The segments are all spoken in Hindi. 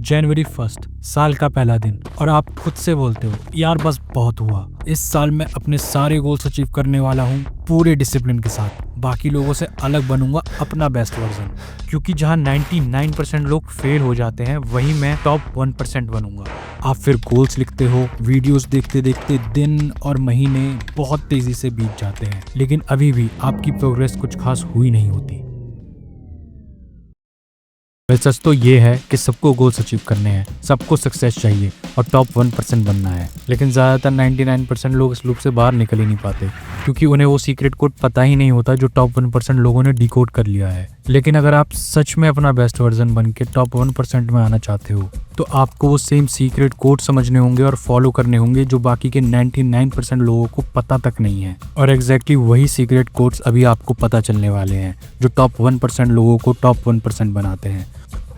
जनवरी 1 साल का पहला दिन और आप खुद से बोलते हो यार बस बहुत हुआ, इस साल मैं अपने सारे गोल्स अचीव करने वाला हूँ पूरे डिसिप्लिन के साथ, बाकी लोगों से अलग बनूंगा, अपना बेस्ट वर्जन। क्योंकि जहाँ 99% लोग फेल हो जाते हैं वहीं मैं टॉप 1% बनूंगा। आप फिर गोल्स लिखते हो, वीडियोस देखते देखते दिन और महीने बहुत तेजी से बीत जाते हैं, लेकिन अभी भी आपकी प्रोग्रेस कुछ खास हुई नहीं होती। सच तो ये है कि सबको गोल्स अचीव करने हैं, सबको सक्सेस चाहिए और टॉप 1% बनना है, लेकिन ज़्यादातर 99% लोग इस लूप से बाहर निकल ही नहीं पाते, क्योंकि उन्हें वो सीक्रेट कोड पता ही नहीं होता जो टॉप 1% लोगों ने डिकोड कर लिया है। लेकिन अगर आप सच में अपना बेस्ट वर्जन बन के टॉप 1% में आना चाहते हो तो आपको वो सेम सीक्रेट कोड समझने होंगे और फॉलो करने होंगे जो बाकी के 99% लोगों को पता तक नहीं है। और एग्जैक्टली वही सीक्रेट कोड्स अभी आपको पता चलने वाले हैं जो टॉप 1% लोगों को टॉप 1% बनाते हैं।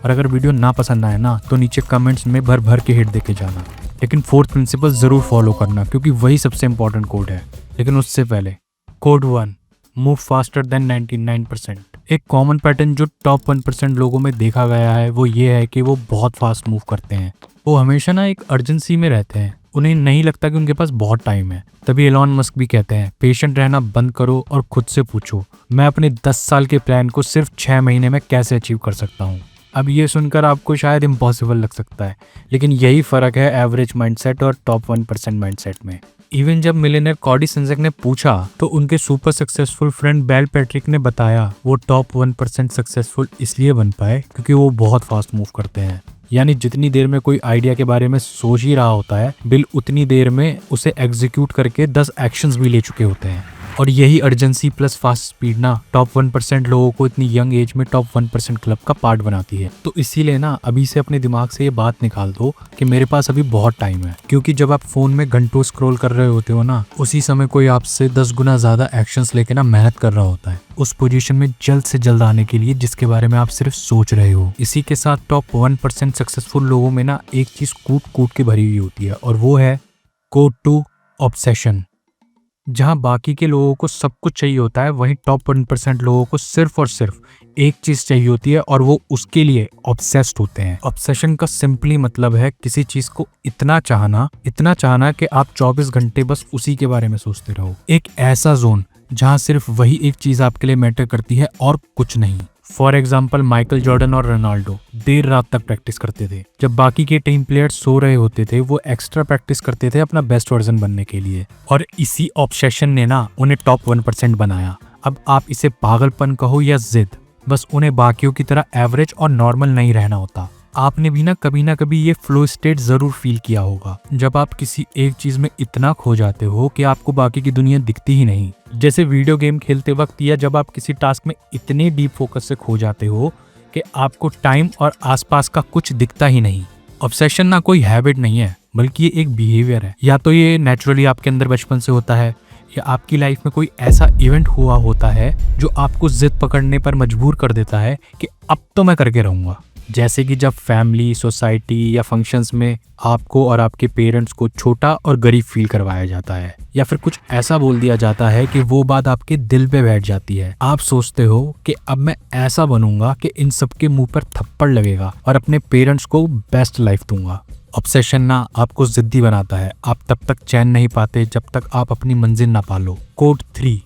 और अगर वीडियो ना पसंद आए ना तो नीचे कमेंट्स में भर भर के हिट देके जाना, लेकिन फोर्थ प्रिंसिपल ज़रूर फॉलो करना क्योंकि वही सबसे इंपॉर्टेंट कोड है। लेकिन उससे पहले कोड 1, मूव फास्टर देन 99%। एक कॉमन पैटर्न जो टॉप 1% लोगों में देखा गया है वो ये है कि वो बहुत फास्ट मूव करते हैं। वो हमेशा ना एक अर्जेंसी में रहते हैं, उन्हें नहीं लगता कि उनके पास बहुत टाइम है। तभी एलॉन मस्क भी कहते हैं पेशेंट रहना बंद करो और खुद से पूछो मैं अपने 10 साल के प्लान को सिर्फ 6 महीने में कैसे अचीव कर सकता हूँ। अब ये सुनकर आपको शायद इम्पॉसिबल लग सकता है, लेकिन यही फ़र्क है एवरेज माइंडसेट और टॉप 1% माइंडसेट में। इवन जब मिलियनेयर कॉडी सिंजेक ने पूछा तो उनके super successful friend Bell Patrick ने बताया वो टॉप 1% सक्सेसफुल इसलिए बन पाए क्योंकि वो बहुत फास्ट मूव करते हैं। यानी जितनी देर में कोई आइडिया के बारे में सोच ही रहा होता है, बिल उतनी देर में उसे एग्जीक्यूट करके 10 एक्शंस भी ले चुके होते हैं। और यही अर्जेंसी प्लस फास्ट स्पीड ना टॉप 1% लोगों को इतनी यंग एज में टॉप 1% क्लब का पार्ट बनाती है। तो इसीलिए ना अभी से अपने दिमाग से ये बात निकाल दो कि मेरे पास अभी बहुत टाइम है, क्योंकि जब आप फोन में घंटों स्क्रॉल कर रहे होते हो ना, उसी समय कोई आपसे 10 गुना ज्यादा एक्शंस लेके ना मेहनत कर रहा होता है उस पोजीशन में जल्द से जल्द आने के लिए जिसके बारे में आप सिर्फ सोच रहे हो। इसी के साथ टॉप 1% सक्सेसफुल लोगों में ना एक चीज कूट कूट के भरी हुई होती है और वो है कोड 2, ऑब्सेशन। जहां बाकी के लोगों को सब कुछ चाहिए होता है, वहीं टॉप 1% लोगों को सिर्फ और सिर्फ एक चीज चाहिए होती है और वो उसके लिए ऑब्सेस्ड होते हैं। ऑब्सेशन का सिंपली मतलब है किसी चीज को इतना चाहना कि आप 24 घंटे बस उसी के बारे में सोचते रहो। एक ऐसा जोन जहां सिर्फ वही एक चीज आपके लिए मैटर करती है और कुछ नहीं। फॉर एग्जाम्पल माइकल जॉर्डन और रोनाल्डो देर रात तक प्रैक्टिस करते थे। जब बाकी के टीम प्लेयर्स सो रहे होते थे वो एक्स्ट्रा प्रैक्टिस करते थे अपना बेस्ट वर्जन बनने के लिए, और इसी ऑब्सेशन ने ना उन्हें टॉप 1% बनाया। अब आप इसे पागलपन कहो या जिद, बस उन्हें बाकियों की तरह एवरेज और नॉर्मल नहीं रहना होता। आपने भी ना कभी ये फ्लो स्टेट जरूर फील किया होगा जब आप किसी एक चीज में इतना खो जाते हो कि आपको बाकी की दुनिया दिखती ही नहीं। जैसे वीडियो गेम खेलते वक्त या जब आप किसी टास्क में इतने डीप फोकस से खो जाते हो कि आपको टाइम और आसपास का कुछ दिखता ही नहीं। ऑब्सेशन ना कोई हैबिट नहीं है बल्कि ये एक बिहेवियर है। या तो ये नेचुरली आपके अंदर बचपन से होता है या आपकी लाइफ में कोई ऐसा इवेंट हुआ होता है जो आपको जिद पकड़ने पर मजबूर कर देता है कि अब तो मैं करके रहूंगा। जैसे कि जब फैमिली, सोसाइटी या फंक्शंस में आपको और आपके पेरेंट्स को छोटा और गरीब फील करवाया जाता है, या फिर कुछ ऐसा बोल दिया जाता है कि वो बात आपके दिल पे बैठ जाती है। आप सोचते हो कि अब मैं ऐसा बनूंगा कि इन सबके मुंह पर थप्पड़ लगेगा और अपने पेरेंट्स को बेस्ट लाइफ दूंगा। ऑब्सेशन ना आपको जिद्दी बनाता है। आप तब तक चैन नहीं पाते जब तक आप अपनी मंजिल ना पालो। Code 3,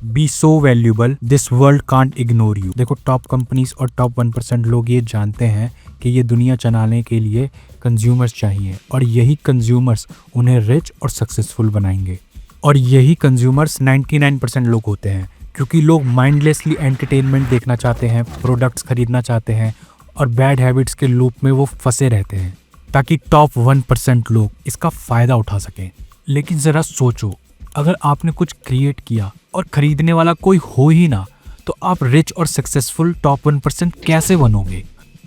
be so valuable this world can't ignore you. देखो, टॉप कंपनीज और टॉप 1% लोग ये जानते हैं कि ये दुनिया चलाने के लिए कंज्यूमर्स चाहिए, और यही कंज्यूमर्स उन्हें रिच और सक्सेसफुल बनाएंगे। और यही कंज्यूमर्स 99% लोग होते हैं, क्योंकि लोग माइंडलेसली एंटरटेनमेंट देखना चाहते हैं, प्रोडक्ट्स खरीदना चाहते हैं और बैड हैबिट्स के लूप में वो फंसे रहते हैं ताकि टॉप 1% लोग इसका फायदा उठा सकें। लेकिन जरा सोचो, अगर आपने कुछ क्रिएट किया और खरीदने वाला कोई हो ही ना, तो आप रिच और सक्सेसफुल टॉप 1% कैसे बनोगे?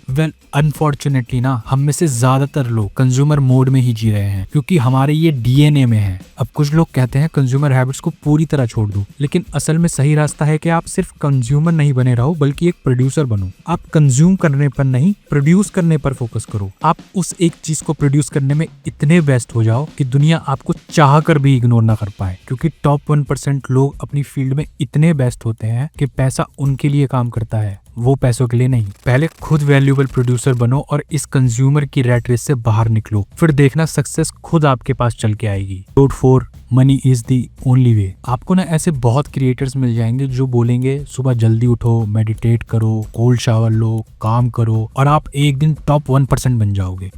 वेल, अनफॉर्चुनेटली ना हम में से ज्यादातर लोग कंज्यूमर मोड में ही जी रहे हैं, क्योंकि हमारे ये डीएनए में है। अब कुछ लोग कहते हैं कंज्यूमर हैबिट्स को पूरी तरह छोड़ दो, लेकिन असल में सही रास्ता है कि आप सिर्फ कंज्यूमर नहीं बने रहो बल्कि एक प्रोड्यूसर बनो। आप कंज्यूम करने पर नहीं, प्रोड्यूस करने पर फोकस करो। आप उस एक चीज को प्रोड्यूस करने में इतने बेस्ट हो जाओ कि दुनिया आपको चाह कर भी इग्नोर ना कर पाए, क्योंकि टॉप 1% लोग अपनी फील्ड में इतने बेस्ट होते हैं कि पैसा उनके लिए काम करता है वो पैसों के लिए नहीं। पहले खुद वैल्यूएबल प्रोड्यूसर बनो और इस कंज्यूमर की रैट रेस से बाहर निकलो, फिर देखना सक्सेस खुद आपके पास चल के आएगी। Note 4, money is the only way. आपको ना ऐसे बहुत क्रिएटर्स मिल जाएंगे जो बोलेंगे सुबह जल्दी उठो, मेडिटेट करो, कोल्ड शावर लो, काम करो और आप एक दिन टॉप 1% बन जाओगे।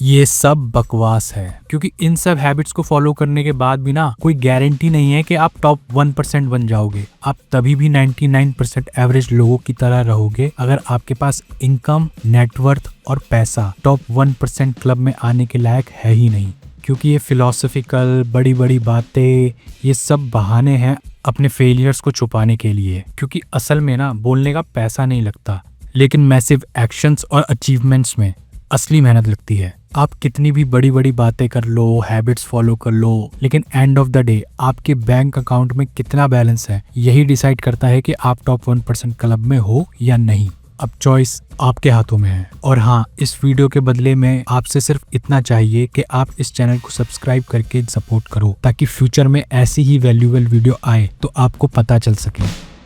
ये सब बकवास है, क्योंकि इन सब हैबिट्स को फॉलो करने के बाद भी ना कोई गारंटी नहीं है कि आप टॉप 1% बन जाओगे। आप तभी भी 99% एवरेज लोगों की तरह रहोगे अगर आपके पास इनकम, नेटवर्थ और पैसा टॉप 1% क्लब में आने के लायक है ही नहीं। क्योंकि ये फिलॉसफिकल बड़ी बड़ी बातें, ये सब बहाने हैं अपने फेलियर्स को छुपाने के लिए। क्योंकि असल में ना बोलने का पैसा नहीं लगता, लेकिन मैसिव एक्शंस और अचीवमेंट्स में असली मेहनत लगती है। आप कितनी भी बड़ी बड़ी बातें कर लो, हैबिट्स फॉलो कर लो, लेकिन एंड ऑफ द डे आपके बैंक अकाउंट में कितना बैलेंस है यही डिसाइड करता है कि आप टॉप 1% क्लब में हो या नहीं। अब चॉइस आपके हाथों में है। और हाँ, इस वीडियो के बदले में आपसे सिर्फ इतना चाहिए कि आप इस चैनल को सब्सक्राइब करके सपोर्ट करो, ताकि फ्यूचर में ऐसी ही वैल्यूएबल वीडियो आए तो आपको पता चल सके।